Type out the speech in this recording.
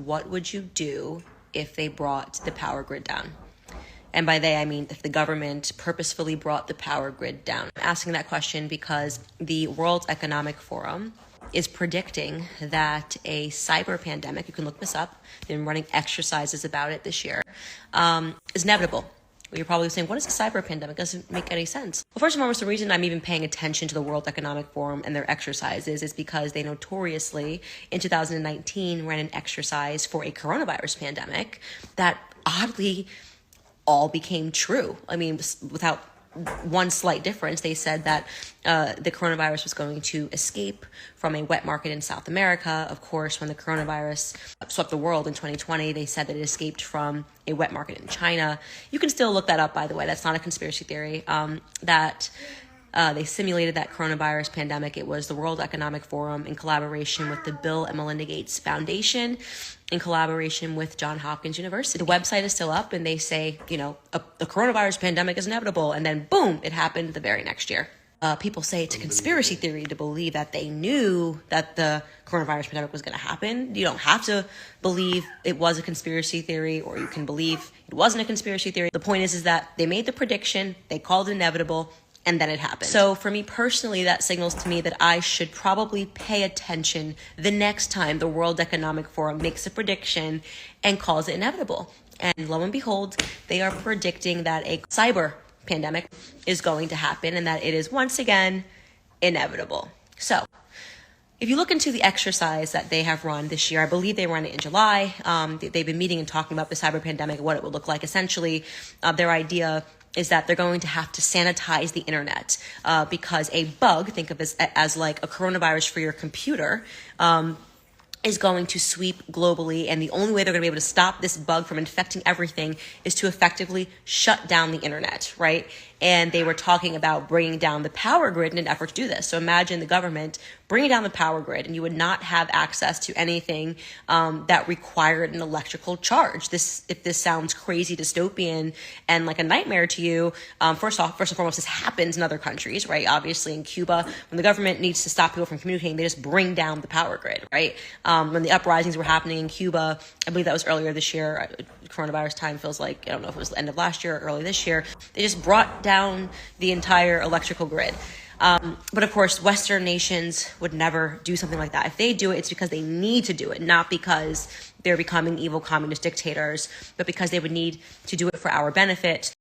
what would you do if they brought the power grid down? And by they, I mean if the government purposefully brought the power grid down. I'm asking that question because the World Economic Forum is predicting that a cyber pandemic, you can look this up, they've been running exercises about it this year, is inevitable. You're probably saying, what is a cyber pandemic? It doesn't make any sense. Well, first and foremost, the reason I'm even paying attention to the World Economic Forum and their exercises is because they notoriously, in 2019, ran an exercise for a coronavirus pandemic that oddly all became true. I mean, without one slight difference, they said that the coronavirus was going to escape from a wet market in South America. Of course, when the coronavirus swept the world in 2020, they said that it escaped from a wet market in China. You can still look that up, by the way. That's not a conspiracy theory. They simulated that coronavirus pandemic. It was the World Economic Forum in collaboration with the Bill and Melinda Gates Foundation, in collaboration with Johns Hopkins University. The website is still up, and they say, the coronavirus pandemic is inevitable, and then boom, it happened the very next year. People say it's a conspiracy theory to believe that they knew that the coronavirus pandemic was going to happen. You don't have to believe it was a conspiracy theory, or you can believe it wasn't a conspiracy theory. The point is that they made the prediction, they called it inevitable, and then it happened. So for me personally, that signals to me that I should probably pay attention the next time the World Economic Forum makes a prediction and calls it inevitable. And lo and behold, they are predicting that a cyber pandemic is going to happen and that it is once again inevitable. So if you look into the exercise that they have run this year, I believe they ran it in July. They've been meeting and talking about the cyber pandemic and what it would look like. Essentially, their idea is that they're going to have to sanitize the internet because a bug, think of it as like a coronavirus for your computer, is going to sweep globally. And the only way they're going to be able to stop this bug from infecting everything is to effectively shut down the internet, right? And they were talking about bringing down the power grid in an effort to do this. So imagine the government bringing down the power grid, and you would not have access to anything that required an electrical charge. If this sounds crazy, dystopian, and like a nightmare to you, first and foremost, this happens in other countries, right? Obviously in Cuba, when the government needs to stop people from communicating, they just bring down the power grid, right? When the uprisings were happening in Cuba, I believe that was earlier this year. Coronavirus time feels like, I don't know if it was the end of last year or early this year. They just brought down the entire electrical grid. But of course, Western nations would never do something like that. If they do it, it's because they need to do it, not because they're becoming evil communist dictators, but because they would need to do it for our benefit